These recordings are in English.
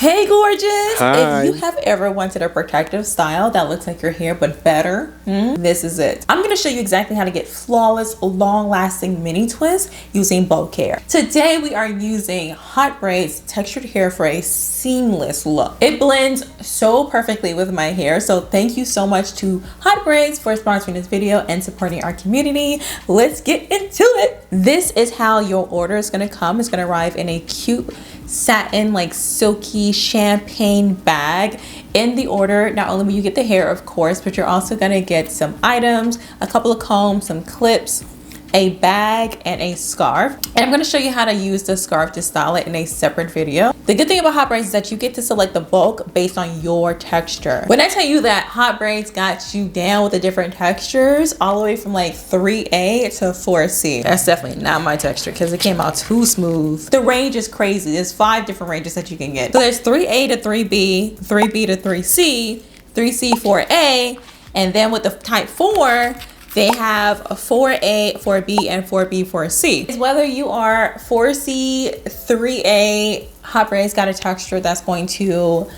Hey gorgeous! Hi. If you have ever wanted a protective style that looks like your hair but better, this is it. I'm gonna show you exactly how to get flawless, long-lasting mini twists using bulk hair. Today we are using Hot Braids textured hair for a seamless look. It blends so perfectly with my hair, so thank you so much to Hot Braids for sponsoring this video and supporting our community. Let's get into it. This is how your order is gonna come. It's gonna arrive in a cute satin, like silky champagne bag. In the order, not only will you get the hair, of course, but you're also gonna get some items, a couple of combs, some clips, a bag, and a scarf. And I'm gonna show you how to use the scarf to style it in a separate video. The good thing about Hot Braids is that you get to select the bulk based on your texture. When I tell you that Hot Braids got you down with the different textures, all the way from like 3A to 4C. That's definitely not my texture because it came out too smooth. The range is crazy. There's 5 different ranges that you can get. So there's 3A to 3B, 3B to 3C, 3C, 4A, and then with the type 4, they have a 4A, 4B, and 4B, 4C. Whether you are 4C, 3A, Hot Braids got a texture that's going to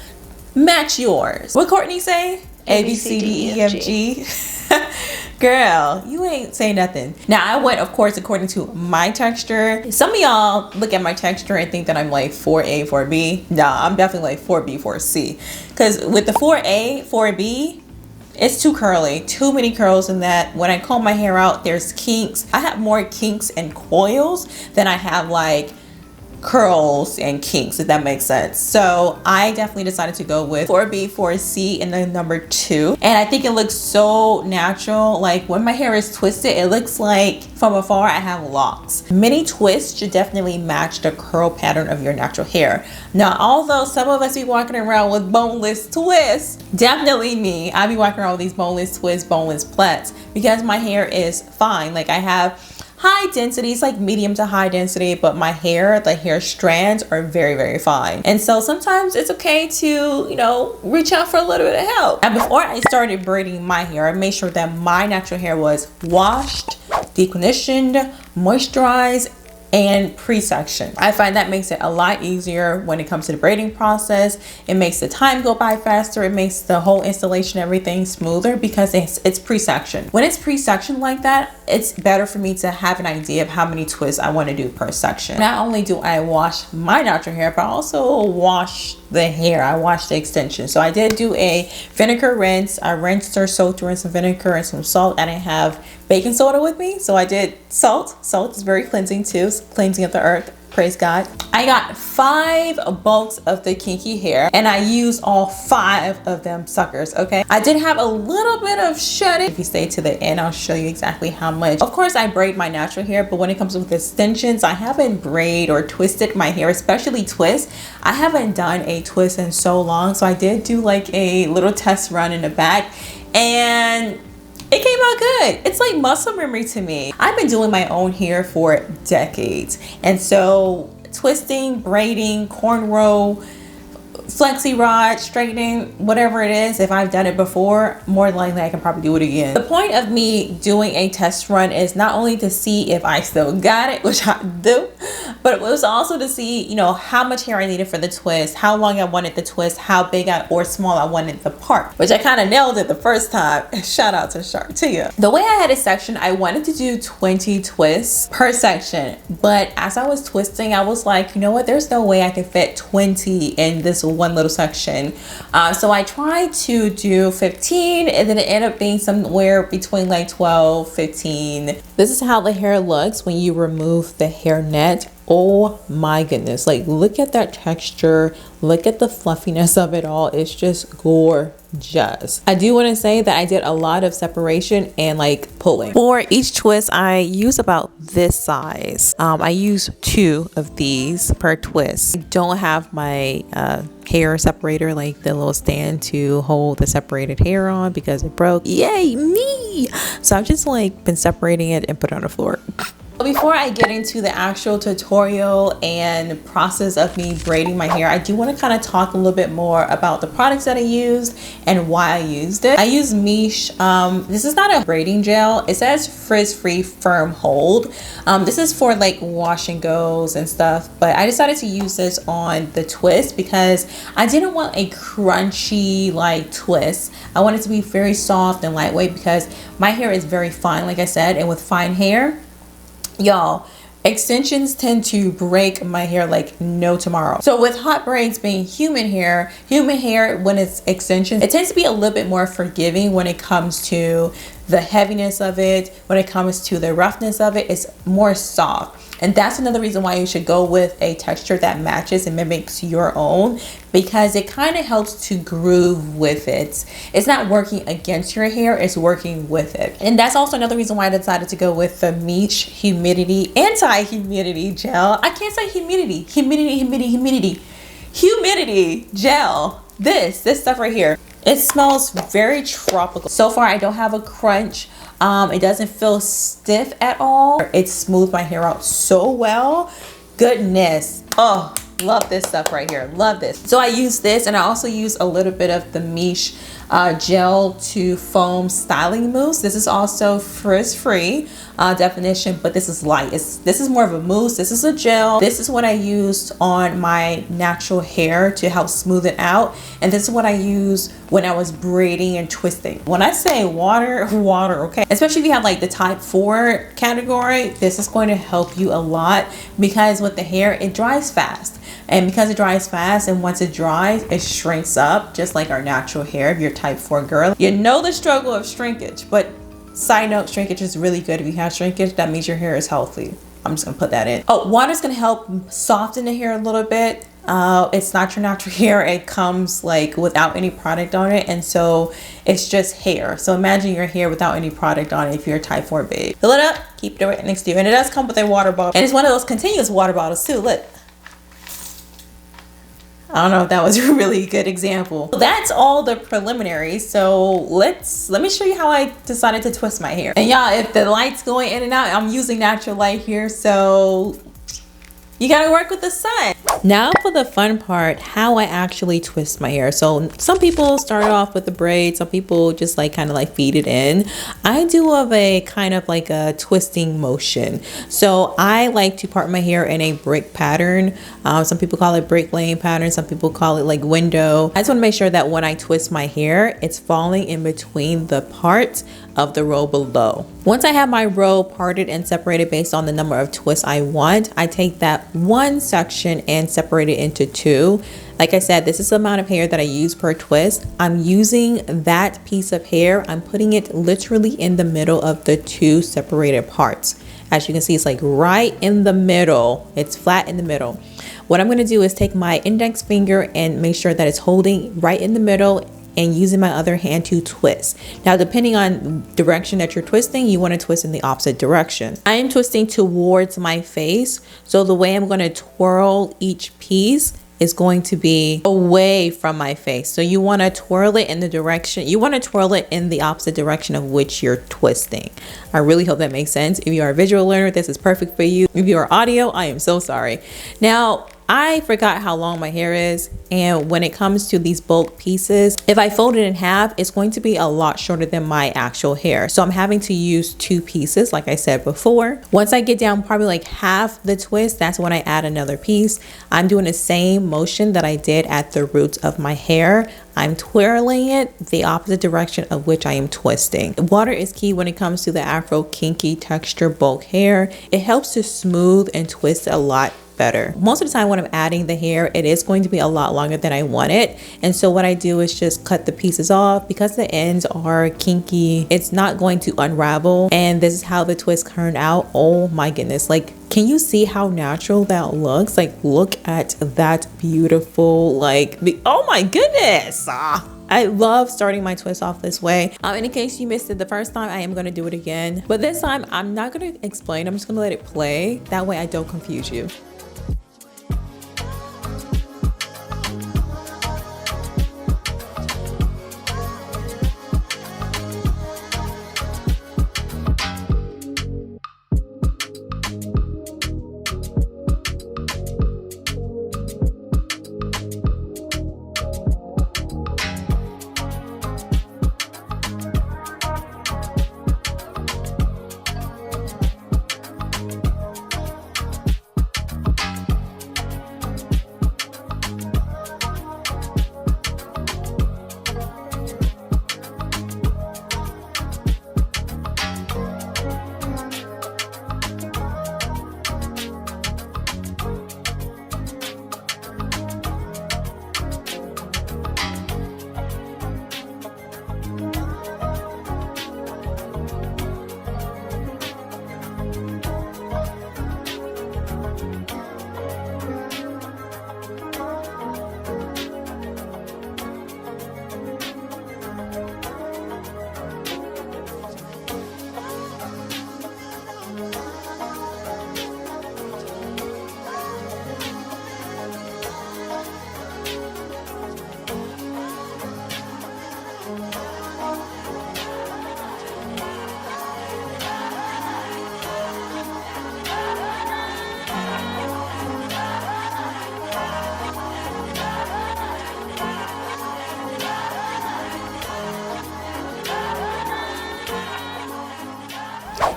match yours. What Courtney say? A, B, C, D, E, F, G. Girl, you ain't say nothing. Now I went, of course, according to my texture. Some of y'all look at my texture and think that I'm like 4A, 4B. Nah, I'm definitely like 4B, 4C. Because with the 4A, 4B, it's too curly, too many curls in that. When I comb my hair out, there's kinks. I have more kinks and coils than I have like curls and kinks, if that makes sense. So I definitely decided to go with 4B, 4C in the number 2. And I think it looks so natural. Like when my hair is twisted, it looks like from afar I have locks. Mini twists should definitely match the curl pattern of your natural hair. Now, although some of us be walking around with boneless twists, definitely me, I be walking around with these boneless twists, boneless plaits, because my hair is fine. Like I have high densities, like medium to high density, but my hair, the hair strands are very, very fine. And so sometimes it's okay to, you know, reach out for a little bit of help. And before I started braiding my hair, I made sure that my natural hair was washed, deep conditioned, moisturized, and pre-sectioned. I find that makes it a lot easier when it comes to the braiding process. It makes the time go by faster. It makes the whole installation, everything smoother because it's pre-sectioned. When it's pre-sectioned like that, it's better for me to have an idea of how many twists I want to do per section. Not only do I wash my natural hair, but I also wash the hair. I wash the extension. So I did do a vinegar rinse. I rinsed or soaked her in some vinegar and some salt. I didn't have baking soda with me, so I did salt. Salt is very cleansing too. It's cleansing of the earth. Praise God. I got 5 bulks of the kinky hair and I used all 5 of them suckers, okay? I did have a little bit of shedding. If you stay to the end, I'll show you exactly how much. Of course, I braid my natural hair, but when it comes with extensions, I haven't braid or twisted my hair, especially twist. I haven't done a twist in so long, so I did do like a little test run in the back and it came out good. It's like muscle memory to me. I've been doing my own hair for decades. And so twisting, braiding, cornrow, flexi rod, straightening, whatever it is, if I've done it before, more than likely I can probably do it again. The point of me doing a test run is not only to see if I still got it, which I do, but it was also to see, you know, how much hair I needed for the twist, how long I wanted the twist, how big or small I wanted the part, which I kind of nailed it the first time. Shout out to you. The way I had it sectioned, I wanted to do 20 twists per section, but as I was twisting, I was like, you know what, there's no way I can fit 20 in this one little section. So I tried to do 15 and then it ended up being somewhere between like 12, 15. This is how the hair looks when you remove the hair net. Oh my goodness, like look at that texture, look at the fluffiness of it all. It's just gorgeous. I do want to say that I did a lot of separation and like pulling. For each twist, I use about this size. I use 2 of these per twist. I don't have my hair separator, like the little stand to hold the separated hair on because it broke. Yay me! So I've just like been separating it and put it on the floor. Before I get into the actual tutorial and process of me braiding my hair, I do want to kind of talk a little bit more about the products that I used and why I used it. I use Miche. This is not a braiding gel. It says frizz-free firm hold. This is for like wash and goes and stuff, but I decided to use this on the twist because I didn't want a crunchy like twist. I want it to be very soft and lightweight because my hair is very fine, like I said, and with fine hair, y'all, extensions tend to break my hair like no tomorrow. So with hot braids being human hair when it's extensions, it tends to be a little bit more forgiving when it comes to the heaviness of it. When it comes to the roughness of it, it's more soft. And that's another reason why you should go with a texture that matches and mimics your own, because it kind of helps to groove with it. It's not working against your hair, it's working with it. And that's also another reason why I decided to go with the Miche Humidity Anti-Humidity Gel. I can't say humidity gel. This stuff right here. It smells very tropical. So far, I don't have a crunch. It doesn't feel stiff at all. It smoothed my hair out so well. Goodness. Oh, love this stuff right here. Love this. So I use this, and I also use a little bit of the Miche gel to foam styling mousse. This is also frizz-free definition, but this is light. This is more of a mousse. This is a gel. This is what I used on my natural hair to help smooth it out, and this is what I use when I was braiding and twisting. When I say water, okay, especially if you have like the type 4 category, this is going to help you a lot because with the hair, it dries fast. And because it dries fast, and once it dries, it shrinks up just like our natural hair. If you're type 4 girl, you know the struggle of shrinkage. But side note, shrinkage is really good. If you have shrinkage, that means your hair is healthy. I'm just gonna put that in. Oh, water's gonna help soften the hair a little bit. It's not your natural hair. It comes like without any product on it, and so it's just hair. So imagine your hair without any product on it if you're a type 4 babe. Fill it up, keep it right next to you. And it does come with a water bottle, and it's one of those continuous water bottles too. Look. I don't know if that was a really good example. That's all the preliminaries. So let me show you how I decided to twist my hair. And y'all, if the light's going in and out, I'm using natural light here, so you gotta work with the sun. Now for the fun part, how I actually twist my hair. So some people start off with the braid, some people just like kind of like feed it in. I do of a kind of like a twisting motion. So I like to part my hair in a brick pattern. Some people call it brick lane pattern, some people call it like window. I just want to make sure that when I twist my hair, it's falling in between the parts of the row below. Once I have my row parted and separated based on the number of twists I want, I take that one section and separate it into two. Like I said, this is the amount of hair that I use per twist. I'm using that piece of hair, I'm putting it literally in the middle of the two separated parts. As you can see, it's like right in the middle. It's flat in the middle. What I'm gonna do is take my index finger and make sure that it's holding right in the middle and using my other hand to twist. Now, depending on direction that you're twisting, you want to twist in the opposite direction. I am twisting towards my face, so the way I'm going to twirl each piece is going to be away from my face. So you want to twirl it in the direction, you want to twirl it in the opposite direction of which you're twisting. I really hope that makes sense. If you are a visual learner, this is perfect for you. If you are audio, I am so sorry. Now, I forgot how long my hair is, and when it comes to these bulk pieces, if I fold it in half, it's going to be a lot shorter than my actual hair. So I'm having to use two pieces, like I said before. Once I get down probably like half the twist, that's when I add another piece. I'm doing the same motion that I did at the roots of my hair. I'm twirling it the opposite direction of which I am twisting. Water is key when it comes to the afro kinky texture bulk hair. It helps to smooth and twist a lot better. Most of the time when I'm adding the hair, it is going to be a lot longer than I want it. And so what I do is just cut the pieces off. Because the ends are kinky, it's not going to unravel. And this is how the twist turned out. Oh my goodness. Like, can you see how natural that looks? Like, look at that beautiful, like, oh my goodness. I love starting my twist off this way. In case you missed it the first time, I am going to do it again. But this time, I'm not going to explain. I'm just going to let it play. That way I don't confuse you.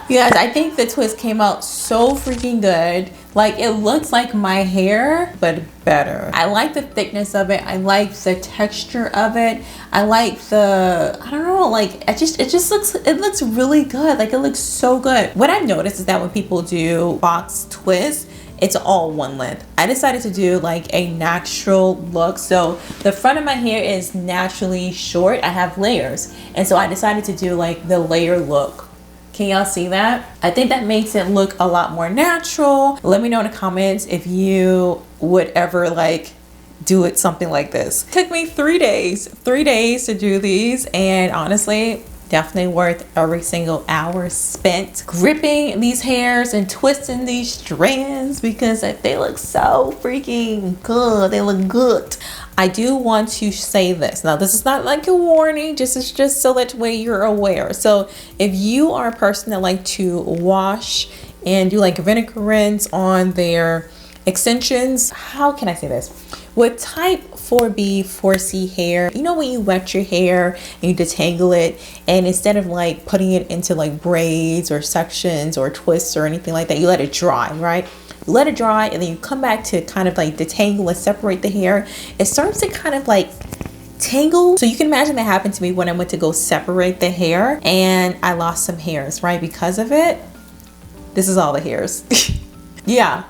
You guys, I think the twist came out so freaking good. Like, it looks like my hair, but better. I like the thickness of it. I like the texture of it. I like the, I don't know, like, it just looks really good. Like, it looks so good. What I've noticed is that when people do box twists, it's all one length. I decided to do like a natural look. So the front of my hair is naturally short. I have layers. And so I decided to do like the layer look. Can y'all see that? I think that makes it look a lot more natural. Let me know in the comments if you would ever like do it something like this. It took me 3 days to do these, and honestly, definitely worth every single hour spent gripping these hairs and twisting these strands because they look so freaking good. They look good. I do want to say this. Now, this is not like a warning, it's just so that way you're aware. So if you are a person that like to wash and do like vinegar rinse on their extensions, how can I say this? With type 4B, 4C hair, you know when you wet your hair and you detangle it, and instead of like putting it into like braids or sections or twists or anything like that, you let it dry, right? You let it dry and then you come back to kind of like detangle and separate the hair. It starts to kind of like tangle. So you can imagine that happened to me when I went to go separate the hair and I lost some hairs, right? Because of it. This is all the hairs. Yeah.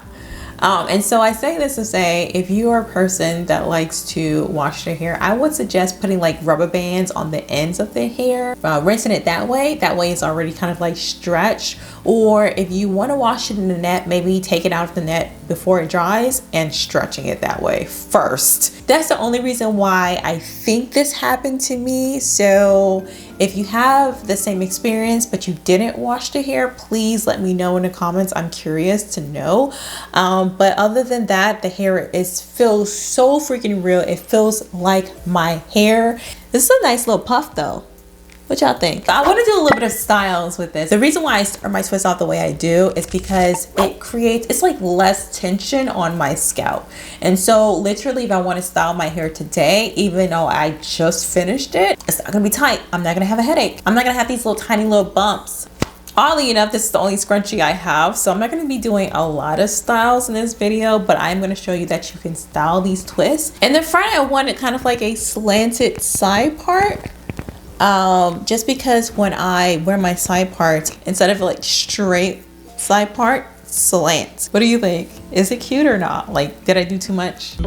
And so I say this to say, if you are a person that likes to wash their hair, I would suggest putting like rubber bands on the ends of the hair, rinsing it that way it's already kind of like stretched. Or if you want to wash it in the net, maybe take it out of the net before it dries and stretching it that way first. That's the only reason why I think this happened to me. So if you have the same experience but you didn't wash the hair, please let me know in the comments. I'm curious to know. But other than that, the hair feels so freaking real. It feels like my hair. This is a nice little puff though. What y'all think? I want to do a little bit of styles with this. The reason why I start my twist out the way I do is because it's like less tension on my scalp. And so literally if I want to style my hair today, even though I just finished it, it's not gonna be tight. I'm not gonna have a headache. I'm not gonna have these little tiny little bumps. Oddly enough, this is the only scrunchie I have, so I'm not going to be doing a lot of styles in this video, but I'm going to show you that you can style these twists. In the front, I wanted kind of like a slanted side part, just because when I wear my side parts, instead of like straight side part, slant. What do you think? Is it cute or not? Like, did I do too much?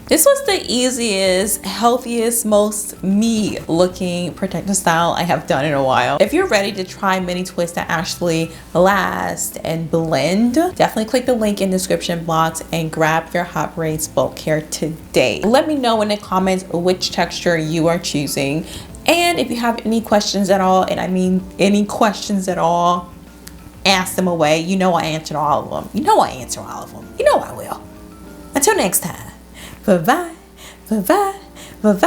This was the easiest, healthiest, most me looking protective style I have done in a while. If you're ready to try mini twists that actually last and blend, definitely click the link in the description box and grab your Hot Braids bulk hair today. Let me know in the comments which texture you are choosing. And if you have any questions at all, and I mean any questions at all, ask them away. You know I answered all of them. You know I answer all of them. You know I will. Until next time. Bye-bye. Bye-bye. Bye-bye.